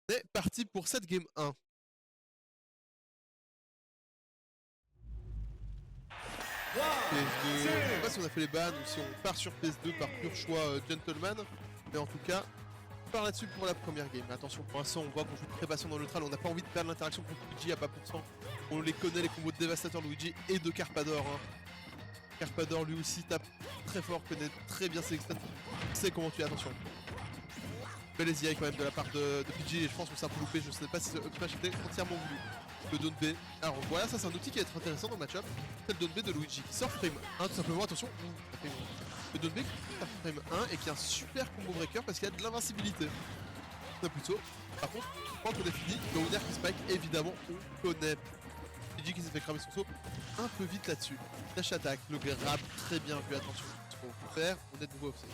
C'est parti pour cette game 1. PS2, je sais pas si on a fait les bans ou si on part sur PS2 par pur choix gentleman, mais en tout cas, on part là-dessus pour la première game. Mais attention, pour l'instant, on voit qu'on joue très patient dans le neutral, on n'a pas envie de perdre l'interaction contre Luigi à pas pourcent. On les connaît, les combos de dévastateur Luigi et de Carpador. Hein. Carpador lui aussi tape très fort, connaît très bien ses extents, sait comment tuer, attention. Belle SDI quand même de la part de PG et je pense que c'est un peu loupé, je sais pas si ce up smash était entièrement voulu. Le down B. Alors voilà, ça c'est un outil qui va être intéressant dans le match-up. C'est le down B de Luigi qui sort frame 1 tout simplement, attention. Le down B qui sort frame 1 et qui a un super combo breaker parce qu'il y a de l'invincibilité. C'est plutôt. Par contre, je crois qu'on a fini. Le winner qui spike, évidemment, on connaît. PG qui s'est fait cramer son saut un peu vite là-dessus. Dash attack, le grab très bien vu, attention. Ce qu'on peut faire, on est de nouveau offset.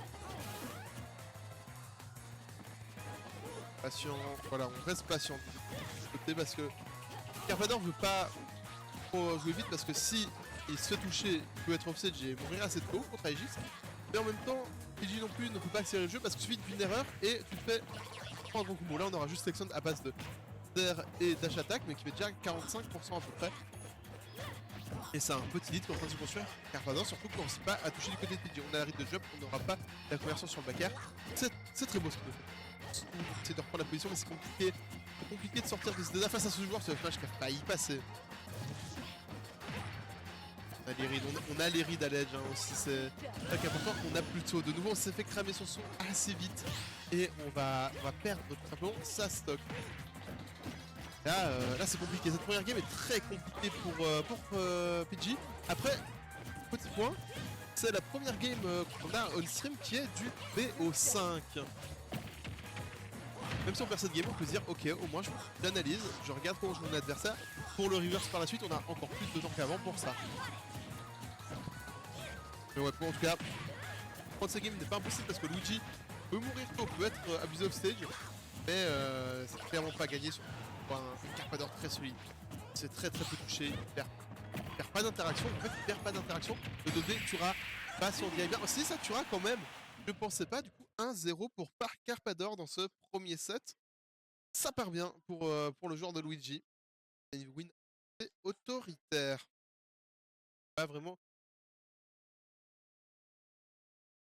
Patient, voilà, on reste patient de côté parce que Carpador veut pas trop jouer vite parce que si il se fait toucher, il peut être offset et mourir assez tôt contre Aegis. Mais en même temps, PG non plus ne peut pas accélérer le jeu parce que suite d'une erreur et tu te fais prendre un gros combo. Là on aura juste Section à base de terre et dash attack mais qui fait déjà 45% à peu près. Et c'est un petit lead qu'on est en train de se construire. Carpador surtout qu'on ne sait pas à toucher du côté de PG. On a la rite de jump, on n'aura pas la conversion sur le back air. C'est très beau ce qu'il nous fait. C'est de reprendre la position mais c'est compliqué. C'est compliqué de sortir de ce désastre face à ce joueur, c'est le flash qui a failli passer. On a les rides à l'edge hein, aussi, c'est très important. On a plutôt, de nouveau on s'est fait cramer son son assez vite et on va perdre tout simplement sa stock. Là c'est compliqué, cette première game est très compliquée pour PG. Après, petit point, c'est la première game qu'on a on stream qui est du BO5. Même si on perd cette game, on peut se dire ok, au moins j'analyse, je regarde comment joue mon adversaire. Pour le reverse par la suite, on a encore plus de temps qu'avant pour ça. Mais ouais, en tout cas, prendre cette game n'est pas impossible parce que Luigi peut mourir tôt, peut être abusé off stage, mais c'est clairement pas gagné sur un Carpador très solide. C'est très peu touché, il perd pas d'interaction, en fait il perd pas d'interaction. Le 2D tuera pas son bien. Si ça tuera quand même, je pensais pas, du coup 1-0 pour Carpador dans ce premier set. Ça part bien pour le joueur de Luigi. Et une win autoritaire. Pas vraiment.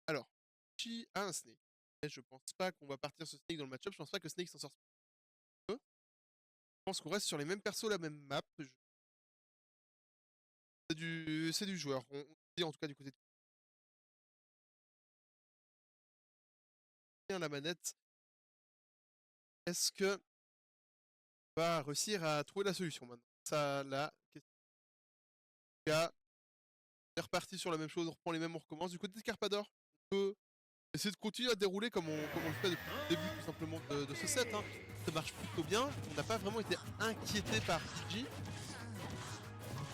Alors, Luigi a un Snake. Et je pense pas qu'on va partir ce Snake dans le match-up. Je pense pas que Snake s'en sorte peu. Je pense qu'on reste sur les mêmes persos, la même map. C'est du joueur. On dit en tout cas du côté de la manette. Est-ce que on va réussir à trouver la solution maintenant? Ça, la question. On est reparti sur la même chose, on reprend les mêmes, on recommence. Du côté de Carpador, on peut essayer de continuer à dérouler comme on le fait depuis le début tout simplement de ce set. Hein. Ça marche plutôt bien. On n'a pas vraiment été inquiété par PG.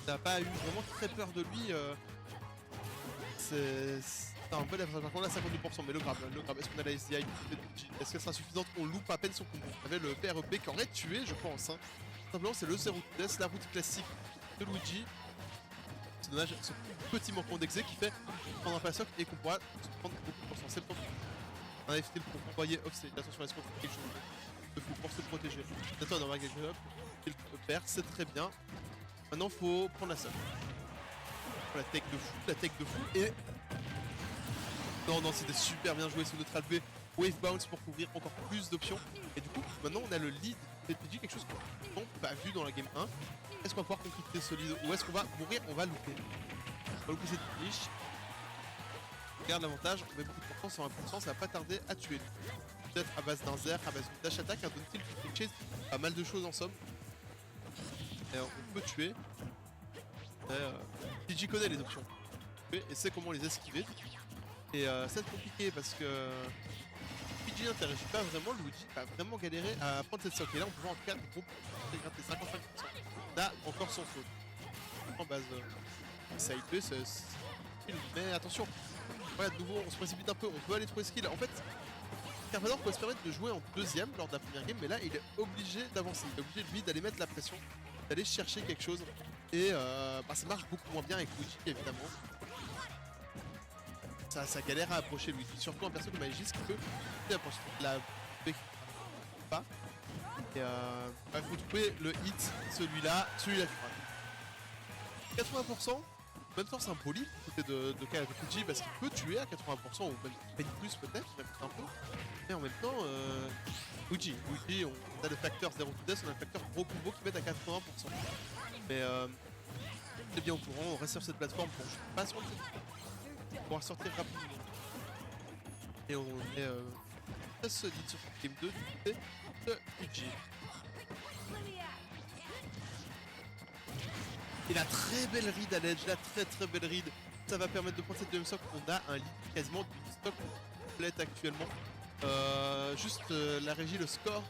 On n'a pas eu vraiment très peur de lui. C'est un peu la par contre là 52%, mais le grab, est-ce qu'on a la SDI du côté de PG? Est-ce qu'elle sera suffisante? On loupe à peine son combo. On avait le PREP qui aurait tué, je pense. Hein. Simplement c'est le 0 test, la route classique de Luigi. C'est dommage, ce petit manquement d'exé qui fait prendre un passoc et qu'on pourra se prendre beaucoup de pourcents. C'est le temps. Un FT pour envoyer offset. Attention, est-ce qu'on trouve quelque chose de fou pour se protéger? Attends, on va gagner up. Il perd, c'est très bien. Maintenant, faut prendre la somme. La tech de fou, et. Non, c'était super bien joué ce neutral B. Wave bounce pour couvrir encore plus d'options. Et du coup, maintenant, on a le lead de PG, quelque chose qu'on n'a pas vu dans la game 1. Est-ce qu'on va pouvoir concrétiser ce lead ou est-ce qu'on va mourir? On va louper. On va louper cette niche. Regarde l'avantage, on met beaucoup de pourcents, 120%, ça va pas tarder à tuer. Peut-être à base d'un zer, à base d'une dash attack, un down tilt, une chase, pas mal de choses en somme. Et on peut tuer. PG connaît les options. Et sait comment les esquiver. Et c'est compliqué parce que PG n'interagit pas vraiment, Luigi va vraiment galérer à prendre cette sock. Et là on peut voir en tout cas groupe gratter 55%. Là encore son saut. En base side B, mais attention. Voilà, de nouveau on se précipite un peu, on peut aller trouver skill. En fait, Carpador peut se permettre de jouer en deuxième lors de la première game, mais là il est obligé d'avancer. Il est obligé lui d'aller mettre la pression, d'aller chercher quelque chose. Et ça marche beaucoup moins bien avec Luigi évidemment. Ça galère à approcher Luigi, surtout un perso comme Aegis qui peut approcher la B pas. Et faut trouver le hit, celui-là tu vois. 80%, en même temps c'est un beau lead côté de Fuji parce qu'il peut tuer à 80% ou même plus peut-être, même un peu. Mais en même temps, Fuji, on a le facteur 0 to death, on a le facteur gros combo qui met à 80%. Mais on est bien au courant, on reste sur cette plateforme pour pas sur le pour pouvoir sortir rapidement. Et on est très solide sur cette game 2 du côté de Fuji. Et la très belle read à l'edge, la très belle read, ça va permettre de prendre cette deuxième stock. On a un lead quasiment d'une stock complète actuellement. Juste la régie, le score.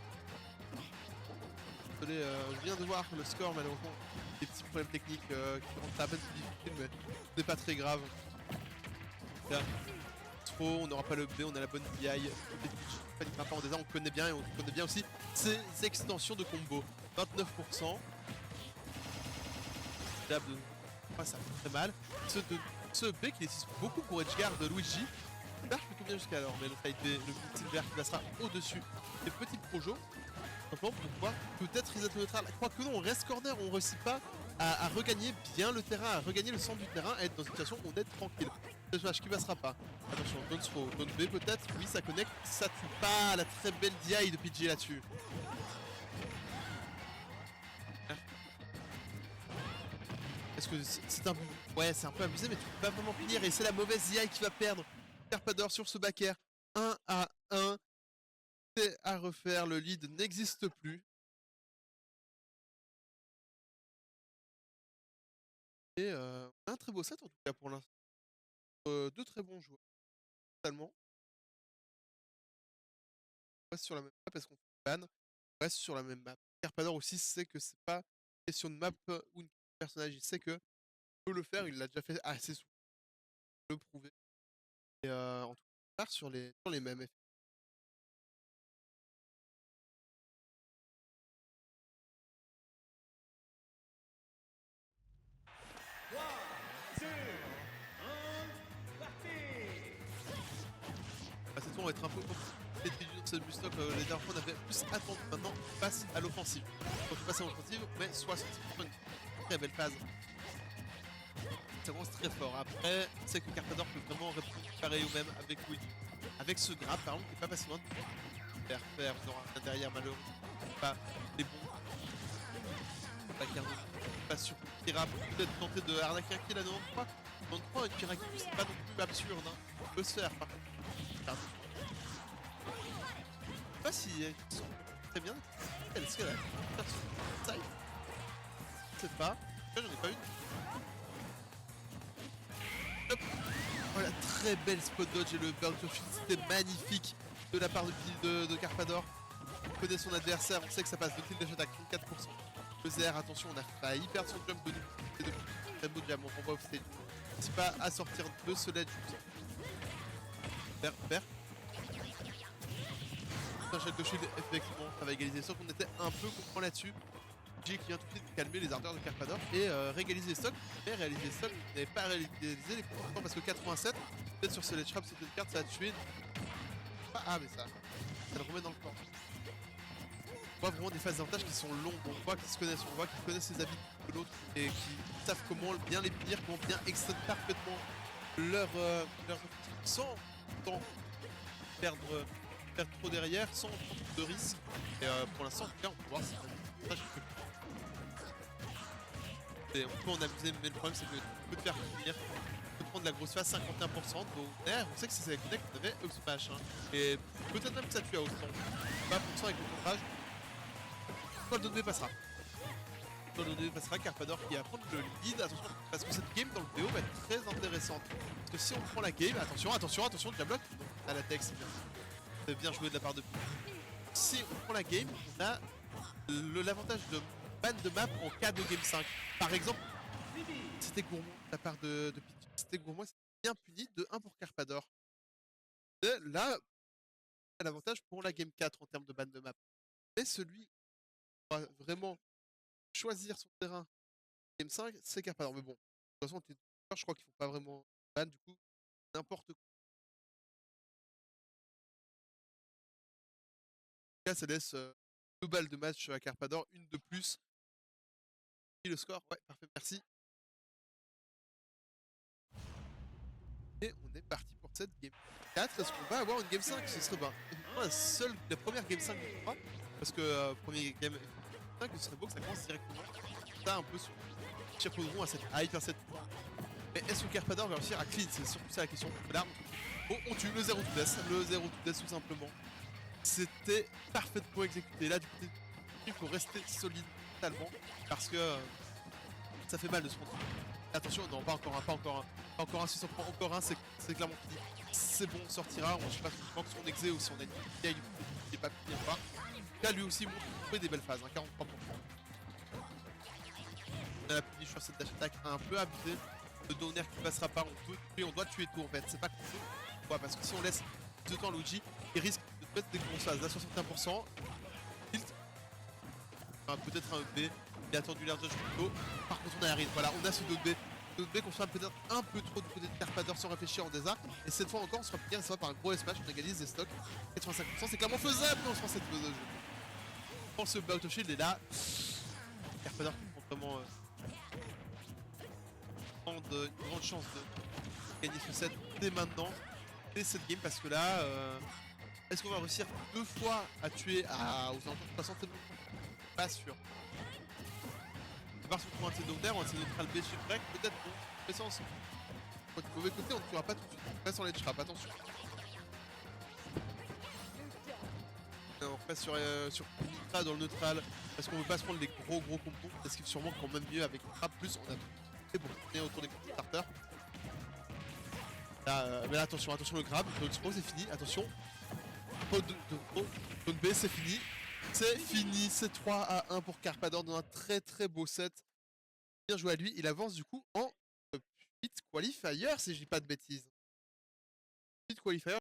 Désolé, je viens de voir le score malheureusement. Des petits problèmes techniques qui rendent ça à peine plus difficile, mais ce n'est pas très grave. Là, trop, on n'aura pas le B, on a la bonne BI. On connaît bien et on connaît bien aussi ces extensions de combo. 29%. Ça fait très mal. Ce B qui nécessite beaucoup pour edgeguard de Luigi. Marche plutôt bien jusqu'à alors, mais le side B, le Silver qui passera au-dessus des petits projos. Simplement pour pouvoir peut-être reset le neutral. Quoique non, on reste corner, on ne réussit pas à regagner bien le terrain, à regagner le centre du terrain, à être dans une situation où on est tranquille. C'est le qui passera pas. Attention, don't throw, don't B peut-être, oui ça connecte, ça tue pas la très belle DI de PG là-dessus. Est-ce que c'est un... Ouais, c'est un peu abusé, mais tu peux pas vraiment finir. Et c'est la mauvaise DI qui va perdre. Carpador sur ce back air. 1 à 1. C'est à refaire. Le lead n'existe plus. Et un très beau set en tout cas pour l'instant. Deux très bons joueurs. Totalement. On reste sur la même map parce qu'on ban. On reste sur la même map. Carpador aussi sait que c'est pas une question de map ou une personnage. Il sait que peut le faire. Il l'a déjà fait assez souvent. Il peut le prouver. Et en tout cas, on part sur les mêmes effets. Cette fois on va être un peu compliqué dans ce bus stock. Les dernières fois on avait plus attendu. Maintenant on passe à l'offensive. Donc on passe à l'offensive, mais 60 une très belle phase. Ça commence très fort. Après, c'est que Carpador peut vraiment répondre pareil ou même avec Luigi. Avec ce grab par exemple qui est pas passé loin de faire, on aura un derrière malheureusement. Pas les bons. Pas Cardo. Pas sur Kira, peut-être tenter de arnaquer un kill à 93. 93 avec Kira c'est pas non plus absurde. Hein. On peut se faire par contre. Cardo. Je sais pas si elles sont très bien. Est-ce qu'elle a side? Je sais pas. J'en ai pas une. Hop. Voilà, très belle spot dodge et le burn to shield, c'était magnifique de la part de Carpador. On connaît son adversaire, on sait que ça passe de kill de shot à 34%. Le ZR, attention, on a failli perdre son jump de nous. C'est de très beau diamant, on va off stage. C'est pas à sortir de ce ledge. Vert. Un shot de shield, effectivement, ça va égaliser. Sauf qu'on était un peu content là-dessus. G qui vient tout de suite calmer les ardeurs de Carpador et régaliser les stocks, mais réaliser les stocks n'avait pas réalisé les points importants parce que 87, peut-être sur ce ledge trap, sur cette carte, ça a tué. Ah, mais ça le remet dans le corps. On voit vraiment des phases d'avantage qui sont longues, on voit qu'ils se connaissent, on voit qu'ils connaissent les habits de l'autre et qui savent comment bien les punir, comment bien extraire parfaitement leur sans tant perdre trop derrière, sans trop de risques. Et pour l'instant, en tout cas, on peut voir si ça on peut en abuser, mais le problème c'est que tu peux te faire finir, tu peux prendre la grosse phase 51%, donc on sait que c'est avec le deck qu'on avait au smash, hein. Et peut-être même que ça tue à autant, pas pour ça avec le contrage. Quand le 2 passera. Quand le 2 passera, Carpador qui va prendre le lead, attention, parce que cette game dans le PO va être très intéressante. Parce que si on prend la game, attention, Diablock, à la tech, c'est bien joué de la part de... Si on prend la game, on a l'avantage de ban de map en cas de game 5. Par exemple, c'était gourmand de la part de Pidgey. C'était gourmand, c'était bien puni de 1 pour Carpador. Et là, l'avantage pour la game 4 en termes de ban de map. Mais celui qui va vraiment choisir son terrain game 5, c'est Carpador. Mais bon, de toute façon, je crois qu'il ne faut pas vraiment ban, du coup, n'importe quoi. En tout cas, ça laisse 2 balles de match à Carpador, une de plus. Et le score, ouais, parfait, merci. Et on est parti pour cette game 4. Est-ce qu'on va avoir une game 5? Ce serait la première game 5 du tournoi. Parce que premier game 5, ce serait beau que ça commence directement. Ça un peu sur Chapeauron à cette hype, à cette. Mais est-ce que Carpador va réussir à clean? C'est surtout ça la question. Là, on tue le 0 to death. Le 0 to death tout simplement. C'était parfaitement exécuté. Là, du côté il faut rester solide totalement. Parce que ça fait mal de se prendre. Attention, non, pas encore un, pas encore un. Pas encore un, si on prend encore un, c'est clairement fini. C'est bon, on sortira. On ne sait pas si on manque son exé ou si on a une vieille qui n'est pas bien pas. Là, lui aussi, il fait des belles phases, hein, 43%. On a la punition sur cette dash attack un peu abusée. Le donner qui passera pas, on doit tuer tout en fait. C'est pas cool. Pourquoi? Parce que si on laisse de temps à Luigi, il risque de mettre des grosses phases. Là, 61%. Tilt. Enfin, peut-être un B. Il a attendu l'air de Jumbo. Par contre, on arrive. Voilà, on a ce 2B. 2B qu'on soit peut-être un peu trop du côté de Carpador sans réfléchir en désa. Et cette fois encore, on sera bien ça par un gros S-Match. On égalise des stocks. 85%, c'est clairement faisable. Non, je pense cette faisable. Je pense que le Bout of Shield est là. Carpador qui prend vraiment une grande chance de gagner ce set dès maintenant, dès cette game, parce que là, est-ce qu'on va réussir 2 fois à tuer aux alentours de 60 et pas sûr. À part si on trouve un T-Down ou un T-Neutral B chez Break, peut-être bon, mais ça ensemble. Du mauvais côté, on ne tuera pas tout de suite. On passe en ledge trap, attention. On repasse sur Ultra dans le neutral, parce qu'on veut pas se prendre les gros combos, parce qu'il sûrement quand même mieux avec trap, plus on a tout. Et bon, on est autour des starters. Là, mais là, attention le grab, le expo c'est fini, attention. Zone B c'est fini. C'est fini, c'est 3-1 pour Carpador dans un très beau set. Bien joué à lui, il avance du coup en 8 qualifier si je dis pas de bêtises. 8 qualifier.